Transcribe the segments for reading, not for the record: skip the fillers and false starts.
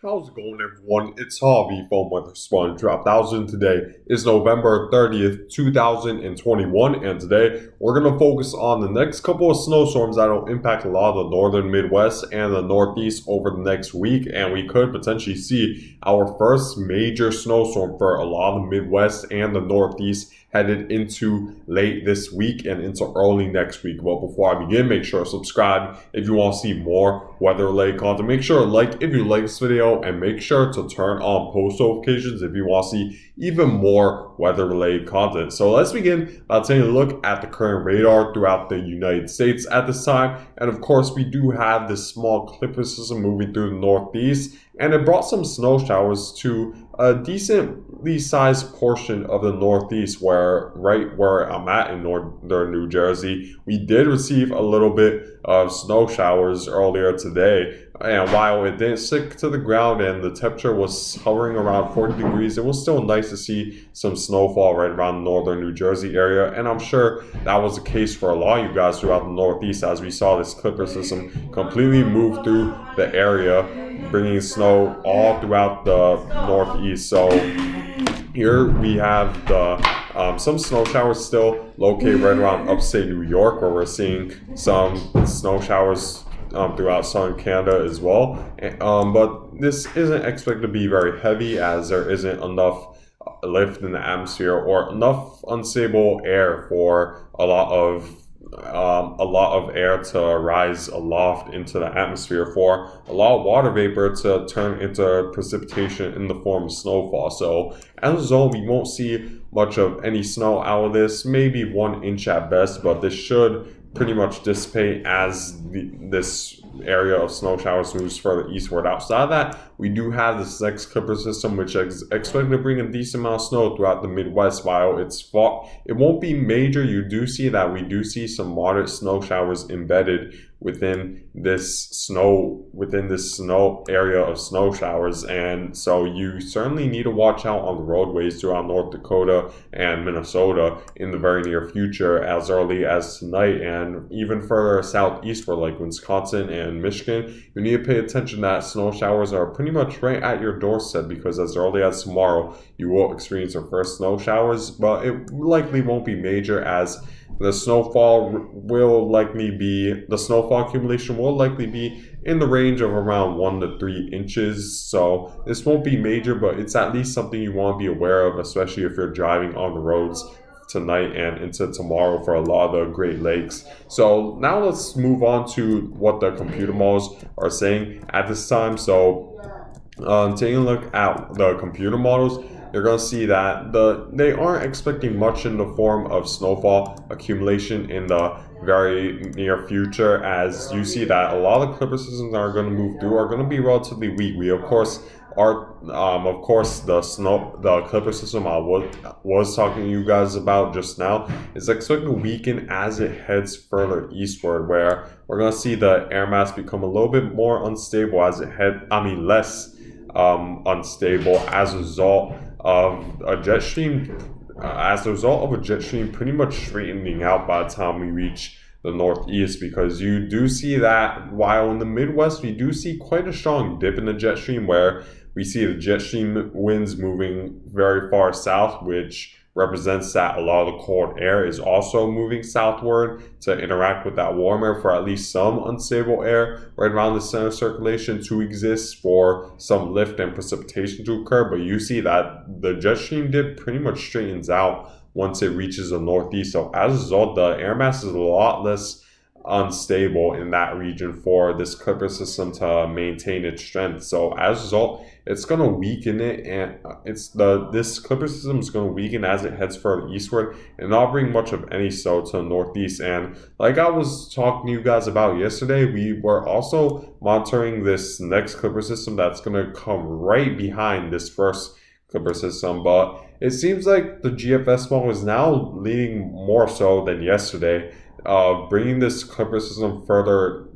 How's it going, everyone? It's Harvey from Weather Sponge Drop 1000. Today is November 30th, 2021, and today we're going to focus on the next couple of snowstorms that will impact a lot of the northern Midwest and the Northeast over the next week, and we could potentially see our first major snowstorm for a lot of the Midwest and the Northeast headed into late this week and into early next week. But before I begin, make sure to subscribe if you want to see more weather-related content. Make sure to like if you like this video, and make sure to turn on post notifications if you want to see even more weather-related content. So let's begin by taking a look at the current radar throughout the United States at this time. And of course, we do have this small clipper system moving through the Northeast, and it brought some snow showers to a decently sized portion of the Northeast, right where I'm at in northern New Jersey. We did receive a little bit of snow showers earlier today, and while it didn't stick to the ground and the temperature was hovering around 40 degrees, it was still nice to see some snowfall right around the northern New Jersey area. And I'm sure that was the case for a lot of you guys throughout the Northeast, as we saw this clipper system completely move through the area, bringing snow all throughout the Northeast. So here we have some snow showers still located right around upstate New York, where we're seeing some snow showers throughout southern Canada as well. But this isn't expected to be very heavy, as there isn't enough lift in the atmosphere or enough unstable air for a lot of air to rise aloft into the atmosphere, for a lot of water vapor to turn into precipitation in the form of snowfall. So as a result, we won't see much of any snow out of this, maybe 1 inch at best, but this should pretty much dissipate as this area of snow showers moves further eastward. Outside of that, we do have this next clipper system, which is expected to bring a decent amount of snow throughout the Midwest. While it won't be major, you do see that we do see some moderate snow showers embedded within this snow area of snow showers, and so you certainly need to watch out on the roadways throughout North Dakota and Minnesota in the very near future, as early as tonight, and even further southeastward like Wisconsin and Michigan. You need to pay attention that snow showers are pretty much right at your doorstep, because as early as tomorrow you will experience your first snow showers, but it likely won't be major, as the snowfall accumulation will likely be in the range of around 1 to 3 inches. So this won't be major, but it's at least something you want to be aware of, especially if you're driving on the roads tonight and into tomorrow for a lot of the Great Lakes. So now let's move on to what the computer models are saying at this time. So taking a look at the computer models, you're going to see that they aren't expecting much in the form of snowfall accumulation in the very near future, as you see that a lot of clipper systems that are going to move through are going to be relatively weak. We of course the clipper system I was talking to you guys about just now is expected to weaken as it heads further eastward, where we're going to see the air mass become a little bit more unstable as less unstable as a result of a jet stream pretty much straightening out by the time we reach the Northeast, because you do see that while in the Midwest we do see quite a strong dip in the jet stream, where we see the jet stream winds moving very far south, which represents that a lot of the cold air is also moving southward to interact with that warm air for at least some unstable air right around the center of circulation to exist for some lift and precipitation to occur. But you see that the jet stream dip pretty much straightens out once it reaches the Northeast. So as a result, the air mass is a lot less unstable in that region for this clipper system to maintain its strength. So as a result, it's going to weaken it, and this clipper system is going to weaken as it heads further eastward and not bring much of any snow to the Northeast. And like I was talking to you guys about yesterday, we were also monitoring this next clipper system that's going to come right behind this first clipper system, but it seems like the GFS model is now leaning more so than yesterday, bringing this clipper system further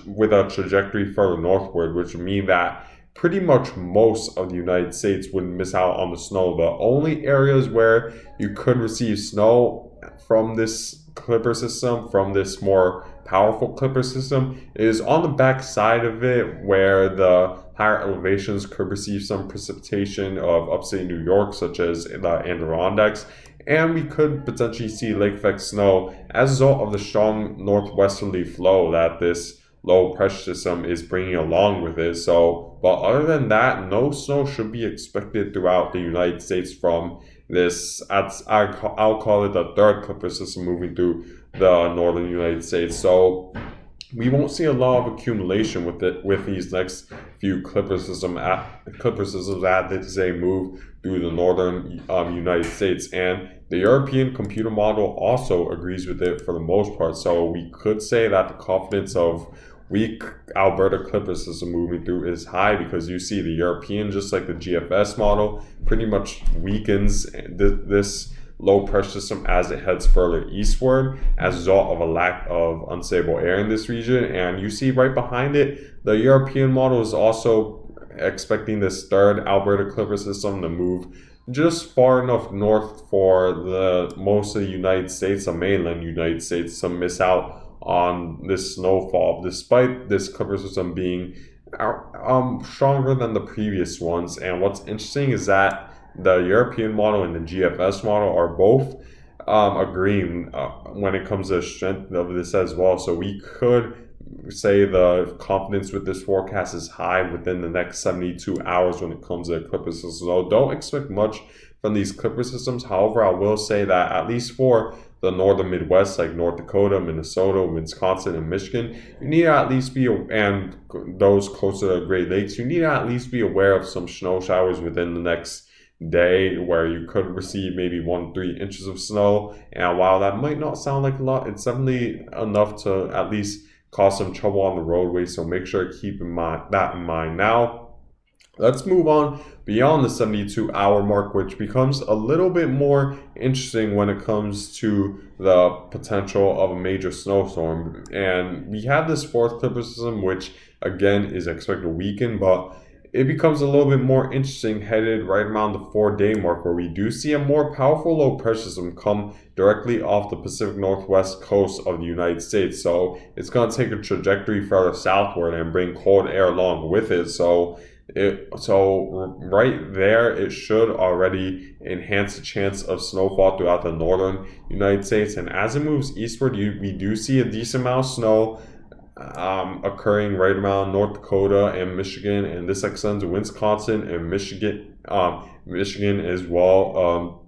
with a trajectory further northward, which would mean that pretty much most of the United States wouldn't miss out on the snow. The only areas where you could receive snow from this clipper system, from this more powerful clipper system is on the back side of it, where the higher elevations could receive some precipitation of upstate New York, such as the Adirondacks, and we could potentially see lake effect snow as a result of the strong northwesterly flow that this low pressure system is bringing along with it. So, but other than that, no snow should be expected throughout the United States from this. I'll call it the third clipper system moving through the northern United States. So we won't see a lot of accumulation with these next few clipper systems as they move through the northern United States. And the European computer model also agrees with it for the most part. So we could say that the confidence of weak Alberta clipper system moving through is high, because you see the European, just like the GFS model, pretty much weakens this low pressure system as it heads further eastward as a result of a lack of unstable air in this region. And you see right behind it, the European model is also expecting this third Alberta clipper system to move just far enough north for the most of the United States, the mainland United States, to miss out on this snowfall, despite this clipper system being stronger than the previous ones. And what's interesting is that the European model and the GFS model are both agreeing when it comes to the strength of this as well. So we could say the confidence with this forecast is high within the next 72 hours when it comes to clipper systems. So don't expect much from these clipper systems. However, I will say that at least for the northern Midwest, like North Dakota, Minnesota, Wisconsin, and Michigan, you need to at least be, and those closer to the Great Lakes, you need to at least be aware of some snow showers within the next day, where you could receive maybe 1 to 3 inches of snow. And while that might not sound like a lot, it's definitely enough to at least cause some trouble on the roadway. So make sure to keep that in mind. Now, let's move on beyond the 72-hour mark, which becomes a little bit more interesting when it comes to the potential of a major snowstorm. And we have this fourth clipper system, which again is expected to weaken, but it becomes a little bit more interesting headed right around the 4-day mark, where we do see a more powerful low pressure system come directly off the Pacific Northwest coast of the United States. So it's going to take a trajectory further southward and bring cold air along with it. So right there, it should already enhance the chance of snowfall throughout the northern United States. And as it moves eastward, we do see a decent amount of snow occurring right around North Dakota and Michigan, and this extends to Wisconsin and Michigan as well.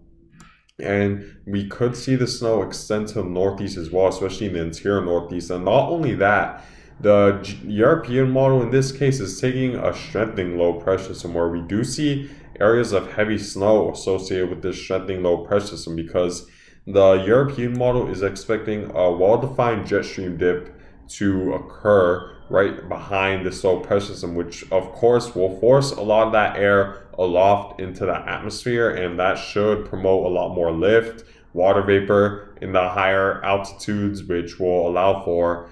And we could see the snow extend to the northeast as well, especially in the interior northeast. And not only that, the European model in this case is taking a strengthening low pressure system, where we do see areas of heavy snow associated with this strengthening low pressure system, because the European model is expecting a well-defined jet stream dip to occur right behind this low pressure system, which of course will force a lot of that air aloft into the atmosphere, and that should promote a lot more lift, water vapor in the higher altitudes, which will allow for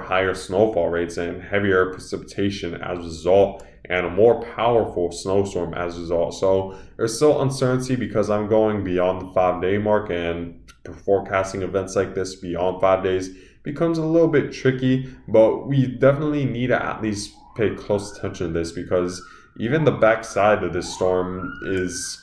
higher snowfall rates and heavier precipitation as a result, and a more powerful snowstorm as a result. So there's still uncertainty, because I'm going beyond the 5-day mark, and forecasting events like this beyond 5 days becomes a little bit tricky, but we definitely need to at least pay close attention to this, because even the backside of this storm is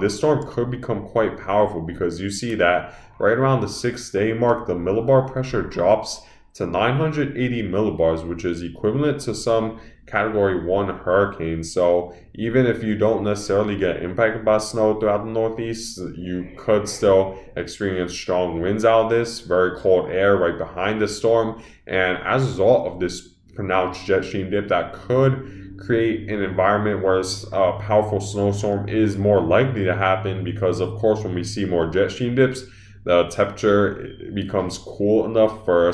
this storm could become quite powerful, because you see that right around the 6-day mark, the millibar pressure drops to 980 millibars, which is equivalent to some Category 1 hurricanes. So even if you don't necessarily get impacted by snow throughout the Northeast, you could still experience strong winds out of this, very cold air right behind the storm. And as a result of this pronounced jet stream dip, that could create an environment where a powerful snowstorm is more likely to happen, because of course when we see more jet stream dips, the temperature becomes cool enough for a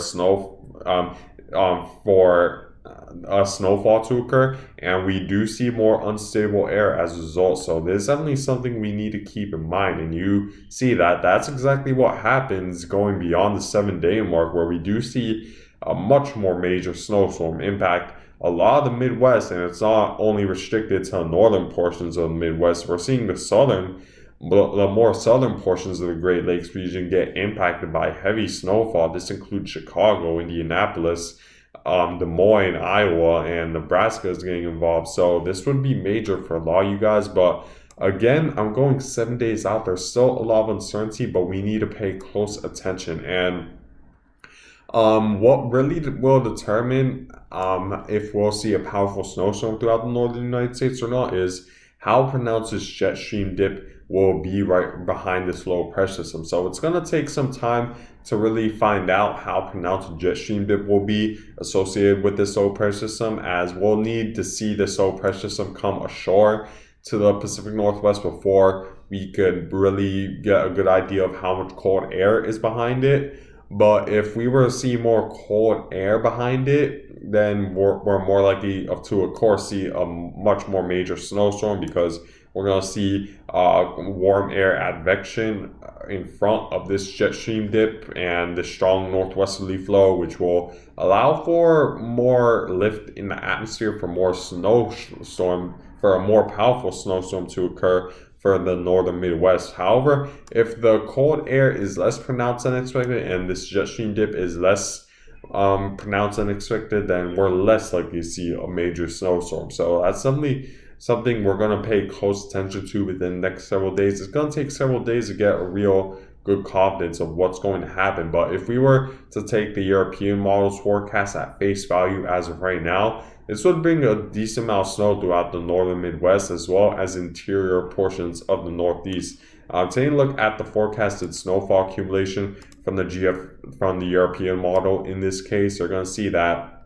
snowfall to occur, and we do see more unstable air as a result. So there's definitely something we need to keep in mind, and you see that that's exactly what happens going beyond the 7-day mark, where we do see a much more major snowstorm impact a lot of the Midwest. And it's not only restricted to the northern portions of the Midwest. We're seeing the southern the more southern portions of the Great Lakes region get impacted by heavy snowfall. This includes Chicago, Indianapolis, Des Moines, Iowa, and Nebraska is getting involved. So this would be major for a lot of you guys. But again, I'm going 7 days out. There's still a lot of uncertainty, but we need to pay close attention. And what really will determine if we'll see a powerful snowstorm throughout the northern United States or not is how pronounced this jet stream dip will be right behind this low pressure system. So it's going to take some time to really find out how pronounced jet stream dip will be associated with this low pressure system, as we'll need to see this low pressure system come ashore to the Pacific Northwest before we could really get a good idea of how much cold air is behind it. But if we were to see more cold air behind it, then we're more likely to, of course, see a much more major snowstorm, because we're going to see warm air advection in front of this jet stream dip and the strong northwesterly flow, which will allow for more lift in the atmosphere for a more powerful snowstorm to occur for the northern Midwest. However, if the cold air is less pronounced than expected and this jet stream dip is less pronounced than expected, then we're less likely to see a major snowstorm. So that's something we're going to pay close attention to within the next several days. It's going to take several days to get a real good confidence of what's going to happen. But if we were to take the European model's forecast at face value as of right now, this would bring a decent amount of snow throughout the northern Midwest as well as interior portions of the Northeast. Taking a look at the forecasted snowfall accumulation from the European model, in this case, you're going to see that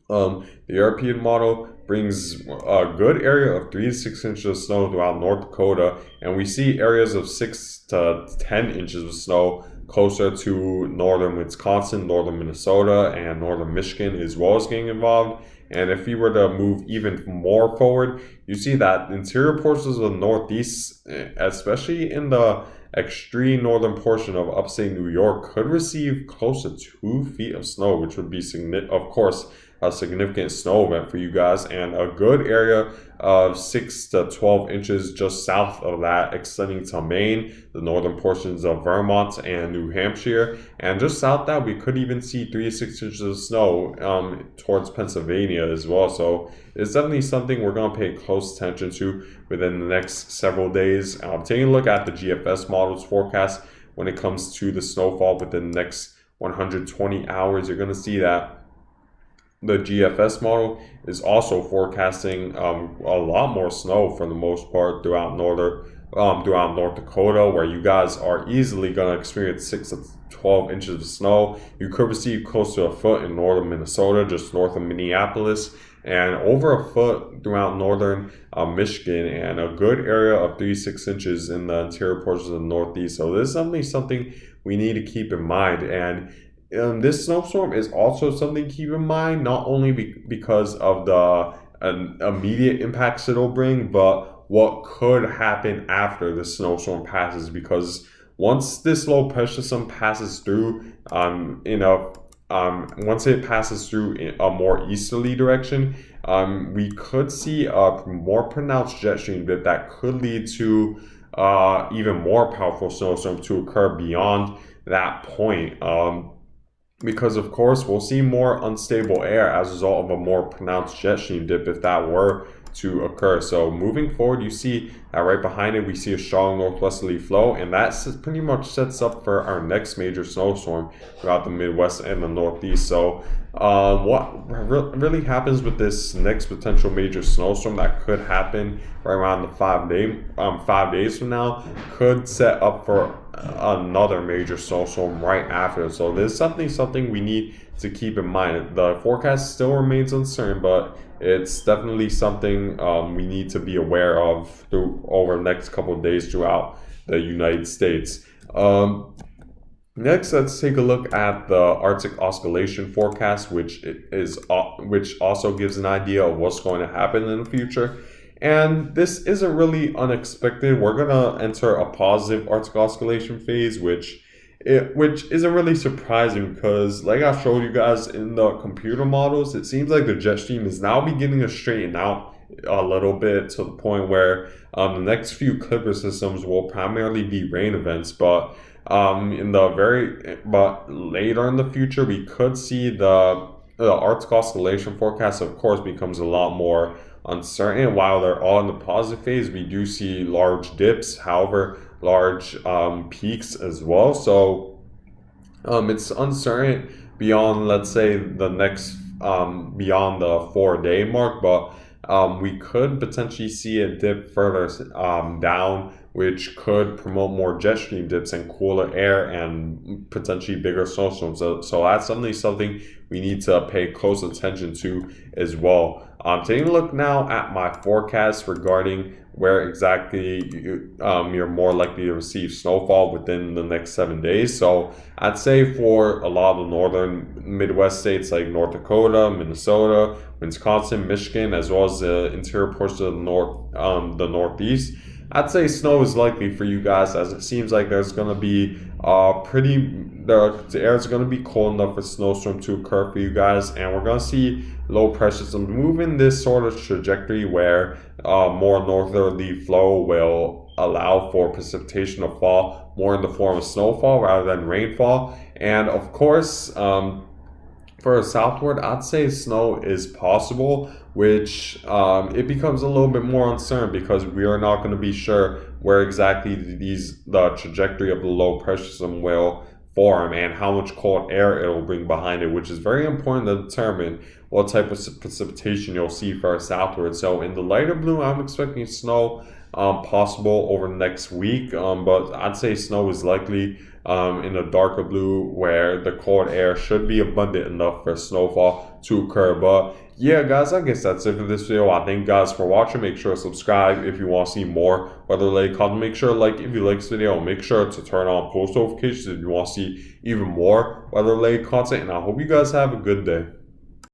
the European model brings a good area of 3 to 6 inches of snow throughout North Dakota, and we see areas of 6 to 10 inches of snow closer to northern Wisconsin, northern Minnesota, and northern Michigan as well as getting involved. And if you were to move even more forward, you see that interior portions of the Northeast, especially in the extreme northern portion of upstate New York, could receive close to 2 feet of snow, which would be, of course, a significant snow event for you guys, and a good area of 6 to 12 inches just south of that, extending to Maine, the northern portions of Vermont and New Hampshire, and just south that we could even see 3 to 6 inches of snow towards Pennsylvania as well. So it's definitely something we're going to pay close attention to within the next several days. Taking a look at the GFS model's forecast when it comes to the snowfall within the next 120 hours, you're going to see that the GFS model is also forecasting a lot more snow for the most part throughout North Dakota, where you guys are easily going to experience 6 to 12 inches of snow. You could receive close to a foot in northern Minnesota, just north of Minneapolis, and over a foot throughout northern Michigan, and a good area of 3 to 6 inches in the interior portions of the Northeast. So this is definitely something we need to keep in mind. And this snowstorm is also something to keep in mind, not only because of the immediate impacts it'll bring, but what could happen after the snowstorm passes. Because once this low pressure system passes through, once it passes through in a more easterly direction, we could see a more pronounced jet stream that could lead to even more powerful snowstorm to occur beyond that point. Because of course we'll see more unstable air as a result of a more pronounced jet stream dip if that were to occur. So moving forward, you see that right behind it we see a strong northwesterly flow, and that pretty much sets up for our next major snowstorm throughout the Midwest and the Northeast. So what really happens with this next potential major snowstorm that could happen right around the 5 days from now could set up for another major snowstorm right after. So there's something we need to keep in mind. The forecast still remains uncertain, but it's definitely something we need to be aware of over the next couple of days throughout the United States. Next, let's take a look at the Arctic Oscillation forecast, which also gives an idea of what's going to happen in the future. And this isn't really unexpected. We're going to enter a positive Arctic Oscillation phase, which isn't really surprising because, like I showed you guys in the computer models, it seems like the jet stream is now beginning to straighten out a little bit to the point where the next few Clipper systems will primarily be rain events, but but later in the future we could see the Arctic oscillation forecast, of course, becomes a lot more uncertain. While they're all in the positive phase, we do see large dips, however, large peaks as well. So it's uncertain beyond, let's say, the next beyond the 4 day mark, but we could potentially see a dip further down, which could promote more jet stream dips and cooler air and potentially bigger snowstorms. So that's definitely something we need to pay close attention to as well. Taking a look now at my forecast regarding where exactly you're more likely to receive snowfall within the next 7 days. So I'd say for a lot of the northern Midwest states like North Dakota, Minnesota, Wisconsin, Michigan, as well as the interior portions of the Northeast, I'd say snow is likely for you guys, as it seems like there's going to be the air is going to be cold enough for snowstorm to occur for you guys, and we're going to see low pressure systems move in this sort of trajectory where more northerly flow will allow for precipitation to fall more in the form of snowfall rather than rainfall. And of course, for southward, I'd say snow is possible, which it becomes a little bit more uncertain because we are not going to be sure where exactly the trajectory of the low pressure system will form and how much cold air it will bring behind it, which is very important to determine what type of precipitation you'll see for southward. So in the lighter blue, I'm expecting snow possible over the next week, but I'd say snow is likely in the darker blue, where the cold air should be abundant enough for snowfall to occur. But yeah, guys, I guess that's it for this video. I thank you guys for watching. Make sure to subscribe if you want to see more weather-related content. Make sure to like if you like this video. Make sure to turn on post notifications if you want to see even more weather-related content. And I hope you guys have a good day.